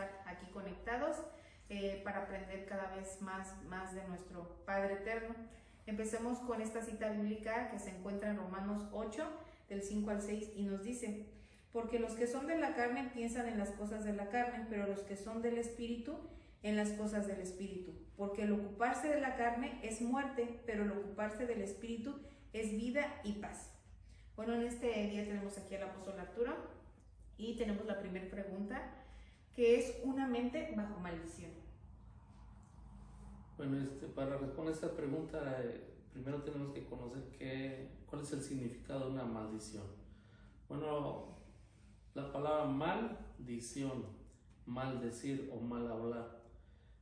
estar aquí conectados para aprender cada vez más de nuestro Padre Eterno. Empecemos con esta cita bíblica que se encuentra en Romanos 8, del 5 al 6, y nos dice: porque los que son de la carne piensan en las cosas de la carne, pero los que son del Espíritu en las cosas del Espíritu. Porque el ocuparse de la carne es muerte, pero el ocuparse del Espíritu es vida y paz. Bueno, en este día tenemos aquí al apóstol Arturo y tenemos la primera pregunta, que es una mente bajo maldición. Bueno, para responder esta pregunta, primero tenemos que conocer cuál es el significado de una maldición. Bueno, la palabra maldición, maldecir o mal hablar.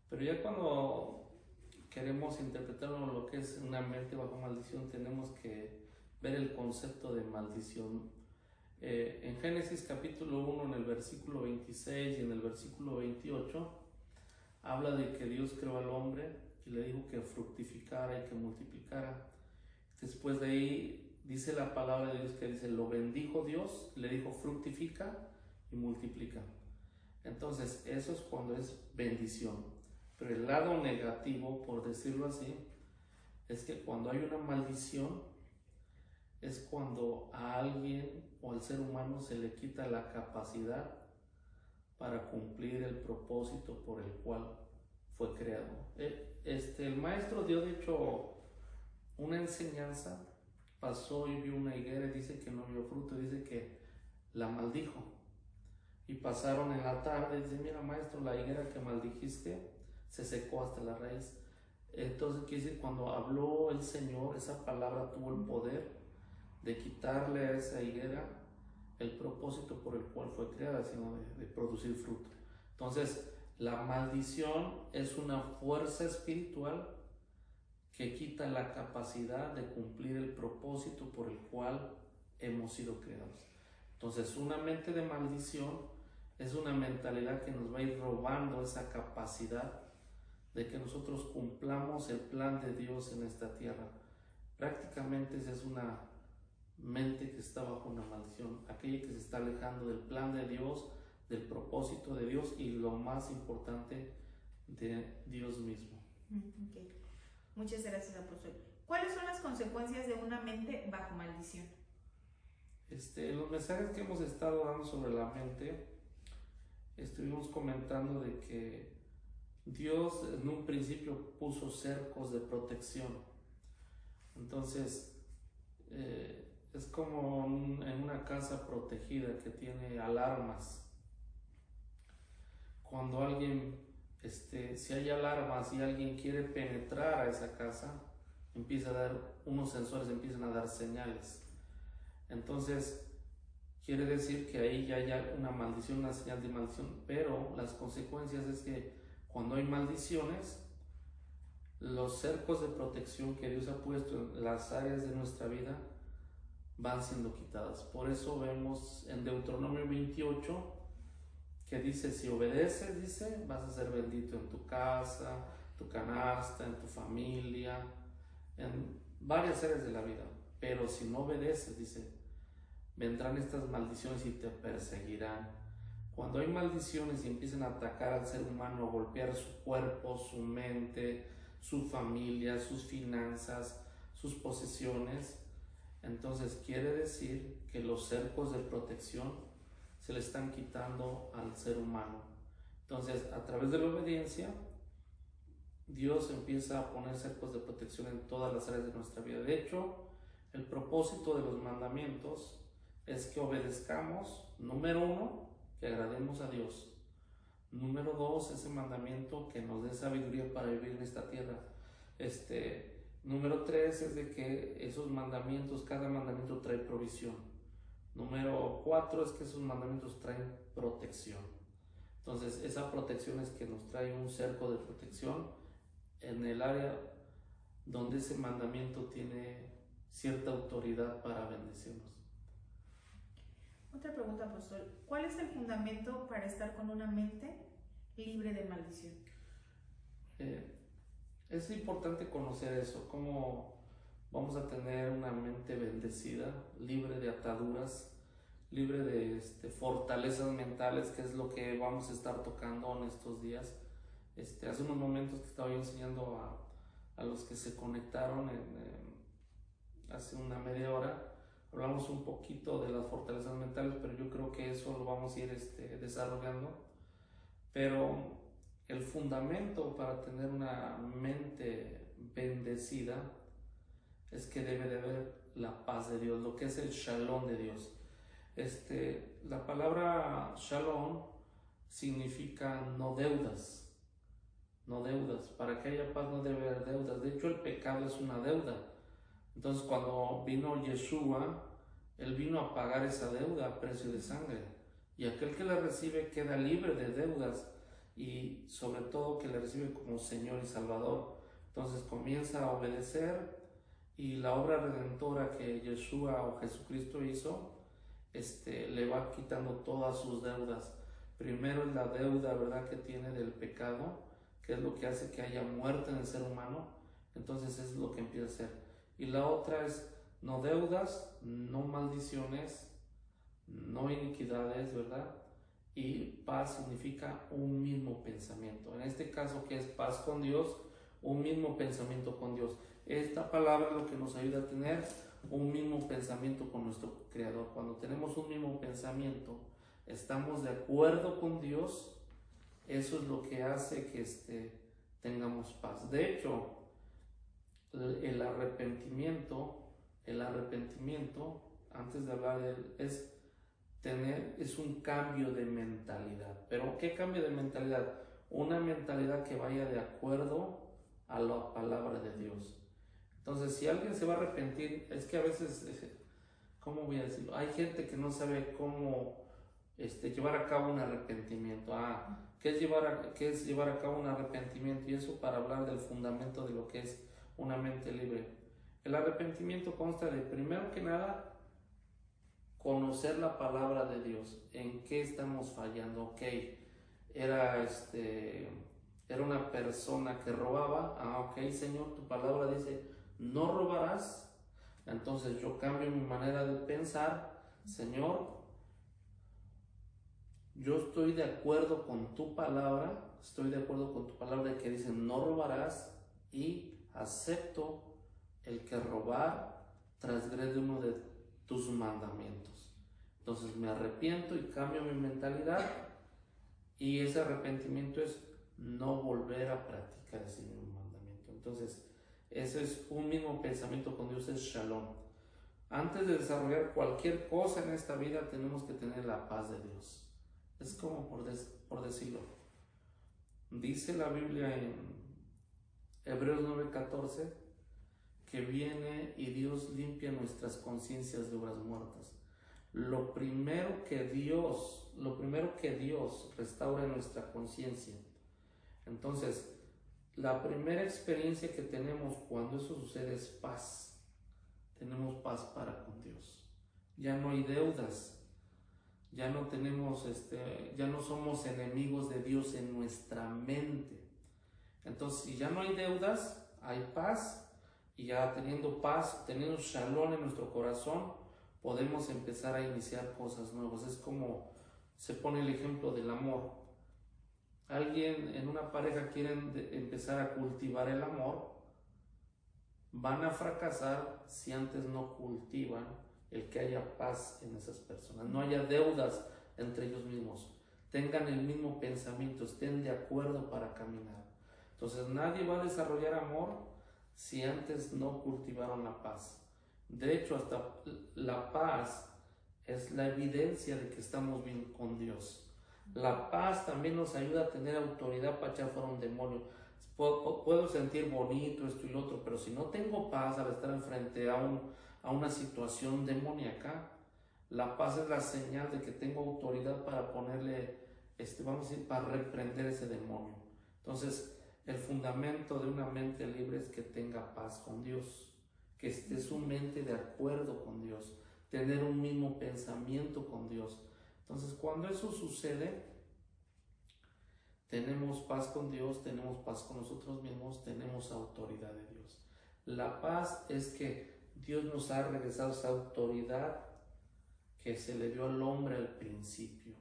Pero ya cuando queremos interpretar lo que es una mente bajo maldición, tenemos que ver el concepto de maldición. En Génesis capítulo 1, en el versículo 26 y en el versículo 28, habla de que Dios creó al hombre y le dijo que fructificara y que multiplicara. Después de ahí dice la palabra de Dios que dice: lo bendijo Dios, le dijo fructifica y multiplica. Entonces eso es cuando es bendición. Pero el lado negativo, por decirlo así, es que cuando hay una maldición es cuando a alguien o al ser humano se le quita la capacidad para cumplir el propósito por el cual fue creado. El maestro dio de hecho una enseñanza, pasó y vio una higuera y dice que no dio fruto, dice que la maldijo. Y pasaron en la tarde y dice: mira maestro, la higuera que maldijiste se secó hasta la raíz. Entonces quiere decir, cuando habló el Señor, esa palabra tuvo el poder de quitarle a esa higuera el propósito por el cual fue creada, sino de producir fruto. Entonces la maldición es una fuerza espiritual que quita la capacidad de cumplir el propósito por el cual hemos sido creados. Entonces una mente de maldición es una mentalidad que nos va a ir robando esa capacidad de que nosotros cumplamos el plan de Dios en esta tierra. Prácticamente esa es una mente que está bajo una maldición, aquella que se está alejando del plan de Dios, del propósito de Dios y lo más importante, de Dios mismo. Okay. Muchas gracias, apóstol. ¿Cuáles son las consecuencias de una mente bajo maldición? Los mensajes que hemos estado dando sobre la mente, estuvimos comentando de que Dios en un principio puso cercos de protección. Entonces es como en una casa protegida que tiene alarmas. Cuando alguien, si hay alarmas y alguien quiere penetrar a esa casa, empieza a dar, unos sensores empiezan a dar señales. Entonces quiere decir que ahí ya hay una maldición, una señal de maldición, pero las consecuencias es que cuando hay maldiciones, los cercos de protección que Dios ha puesto en las áreas de nuestra vida van siendo quitadas. Por eso vemos en Deuteronomio 28 que dice: si obedeces, dice, vas a ser bendito en tu casa, tu canasta, en tu familia, en varias áreas de la vida. Pero si no obedeces, dice, vendrán estas maldiciones y te perseguirán. Cuando hay maldiciones y empiezan a atacar al ser humano, a golpear su cuerpo, su mente, su familia, sus finanzas, sus posesiones, entonces quiere decir que los cercos de protección se le están quitando al ser humano. Entonces, a través de la obediencia, Dios empieza a poner cercos de protección en todas las áreas de nuestra vida. De hecho, el propósito de los mandamientos es que obedezcamos, número 1, que agrademos a Dios. Número 2, ese mandamiento que nos dé sabiduría para vivir en esta tierra. Número 3 es de que esos mandamientos, cada mandamiento trae provisión. Número 4 es que esos mandamientos traen protección. Entonces esa protección es que nos trae un cerco de protección en el área donde ese mandamiento tiene cierta autoridad para bendecirnos. Otra pregunta, apóstol. ¿Cuál es el fundamento para estar con una mente libre de maldición? Es importante conocer eso, cómo vamos a tener una mente bendecida, libre de ataduras, libre de fortalezas mentales, que es lo que vamos a estar tocando en estos días. Hace unos momentos que estaba yo enseñando a los que se conectaron hace una media hora, hablamos un poquito de las fortalezas mentales, pero yo creo que eso lo vamos a ir desarrollando. Pero el fundamento para tener una mente bendecida es que debe de haber la paz de Dios, lo que es el shalom de Dios. La palabra shalom significa no deudas, no deudas. Para que haya paz no debe haber deudas. De hecho, el pecado es una deuda. Entonces, cuando vino Yeshua, Él vino a pagar esa deuda a precio de sangre. Y aquel que la recibe queda libre de deudas y sobre todo que le recibe como Señor y Salvador. Entonces comienza a obedecer y la obra redentora que Yeshua o Jesucristo hizo, le va quitando todas sus deudas. Primero es la deuda, ¿verdad?, que tiene del pecado, que es lo que hace que haya muerte en el ser humano. Entonces es lo que empieza a hacer. Y la otra es no deudas, no maldiciones, no iniquidades, ¿verdad? Y paz significa un mismo pensamiento. En este caso, ¿qué es paz con Dios? Un mismo pensamiento con Dios. Esta palabra es lo que nos ayuda a tener un mismo pensamiento con nuestro Creador. Cuando tenemos un mismo pensamiento, estamos de acuerdo con Dios, eso es lo que hace que tengamos paz. De hecho, el arrepentimiento, antes de hablar de él, es un cambio de mentalidad. ¿Pero qué cambio de mentalidad? Una mentalidad que vaya de acuerdo a la palabra de Dios. Entonces, si alguien se va a arrepentir, es que a veces, ¿cómo voy a decirlo? Hay gente que no sabe cómo llevar a cabo un arrepentimiento. ¿Qué es llevar a cabo un arrepentimiento? Y eso para hablar del fundamento de lo que es una mente libre. El arrepentimiento consta de, primero que nada, conocer la palabra de Dios. ¿En qué estamos fallando? Ok, era una persona que robaba. Ok, Señor, tu palabra dice no robarás. Entonces yo cambio mi manera de pensar. Señor, yo estoy de acuerdo con tu palabra, de que dice no robarás, y acepto el que robar transgrede uno de tus mandamientos. Entonces me arrepiento y cambio mi mentalidad, y ese arrepentimiento es no volver a practicar ese mismo mandamiento. Entonces ese es un mismo pensamiento con Dios, es shalom. Antes de desarrollar cualquier cosa en esta vida tenemos que tener la paz de Dios. Es como por decirlo. Dice la Biblia en Hebreos 9:14 que viene y Dios limpia nuestras conciencias de obras muertas. Lo primero que Dios restaura nuestra conciencia. Entonces, la primera experiencia que tenemos cuando eso sucede es paz. Tenemos paz para con Dios. Ya no hay deudas. Ya no tenemos, ya no somos enemigos de Dios en nuestra mente. Entonces, si ya no hay deudas, hay paz, y ya teniendo paz, teniendo shalom en nuestro corazón, podemos empezar a iniciar cosas nuevas. Es como se pone el ejemplo del amor. Alguien en una pareja quieren empezar a cultivar el amor, van a fracasar si antes no cultivan el que haya paz en esas personas, no haya deudas entre ellos mismos, tengan el mismo pensamiento, estén de acuerdo para caminar. Entonces nadie va a desarrollar amor si antes no cultivaron la paz. De hecho, hasta la paz es la evidencia de que estamos bien con Dios. La paz también nos ayuda a tener autoridad para echar fuera un demonio. Puedo sentir bonito esto y lo otro, pero si no tengo paz al estar enfrente a una situación demoníaca, la paz es la señal de que tengo autoridad para ponerle, para reprender ese demonio. Entonces, el fundamento de una mente libre es que tenga paz con Dios, que esté su mente de acuerdo con Dios, tener un mismo pensamiento con Dios. Entonces, cuando eso sucede, tenemos paz con Dios, tenemos paz con nosotros mismos, tenemos autoridad de Dios. La paz es que Dios nos ha regresado esa autoridad que se le dio al hombre al principio.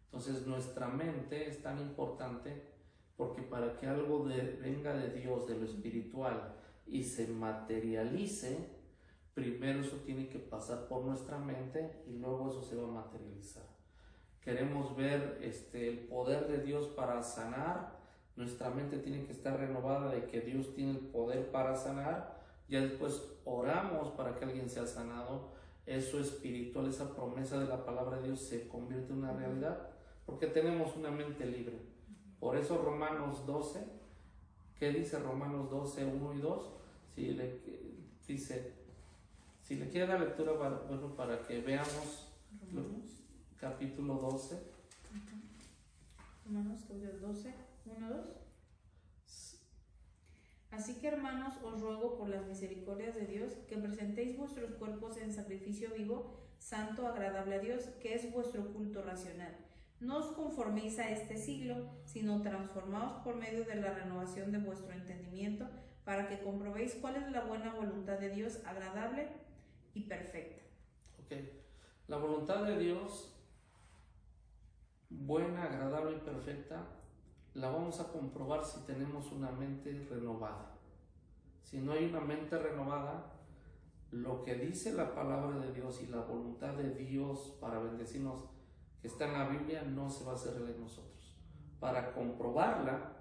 Entonces nuestra mente es tan importante porque para que algo venga de Dios, de lo espiritual, y se materialice, primero eso tiene que pasar por nuestra mente y luego eso se va a materializar. Queremos ver el poder de Dios para sanar, nuestra mente tiene que estar renovada de que Dios tiene el poder para sanar, ya después oramos para que alguien sea sanado, eso espiritual, esa promesa de la palabra de Dios se convierte en una realidad, porque tenemos una mente libre. Por eso Romanos 12, ¿qué dice Romanos 12, 1 y 2? Dice, si le quiere dar lectura, bueno, para que veamos capítulo 12. Romanos 12, 1, 2. Así que, hermanos, os ruego por las misericordias de Dios que presentéis vuestros cuerpos en sacrificio vivo, santo, agradable a Dios, que es vuestro culto racional. No os conforméis a este siglo, sino transformaos por medio de la renovación de vuestro entendimiento, para que comprobéis cuál es la buena voluntad de Dios, agradable y perfecta. Ok, la voluntad de Dios, buena, agradable y perfecta, la vamos a comprobar si tenemos una mente renovada. Si no hay una mente renovada, lo que dice la palabra de Dios y la voluntad de Dios para bendecirnos, que está en la Biblia, no se va a hacer en nosotros. Para comprobarla,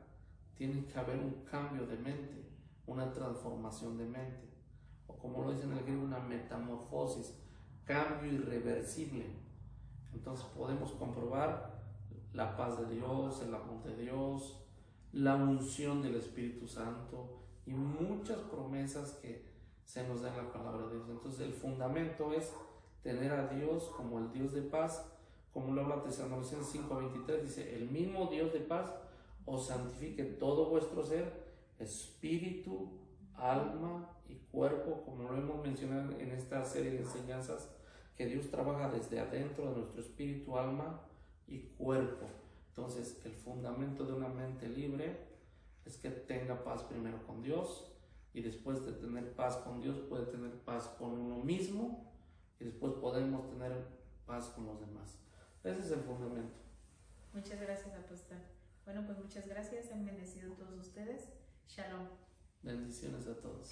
tiene que haber un cambio de mente, una transformación de mente, o como lo dice en el griego, una metamorfosis, cambio irreversible. Entonces podemos comprobar la paz de Dios, el amor de Dios, la unción del Espíritu Santo y muchas promesas que se nos da en la palabra de Dios. Entonces el fundamento es tener a Dios como el Dios de paz, como lo habla Tesalonicenses 5:23, dice, el mismo Dios de paz os santifique todo vuestro ser, espíritu, alma y cuerpo, como lo hemos mencionado en esta serie de enseñanzas, que Dios trabaja desde adentro de nuestro espíritu, alma y cuerpo. Entonces el fundamento de una mente libre es que tenga paz primero con Dios, y después de tener paz con Dios puede tener paz con uno mismo, y después podemos tener paz con los demás. Ese es el fundamento. Muchas gracias, apóstol. Bueno, pues muchas gracias, han bendecido a todos ustedes. Shalom. Bendiciones a todos.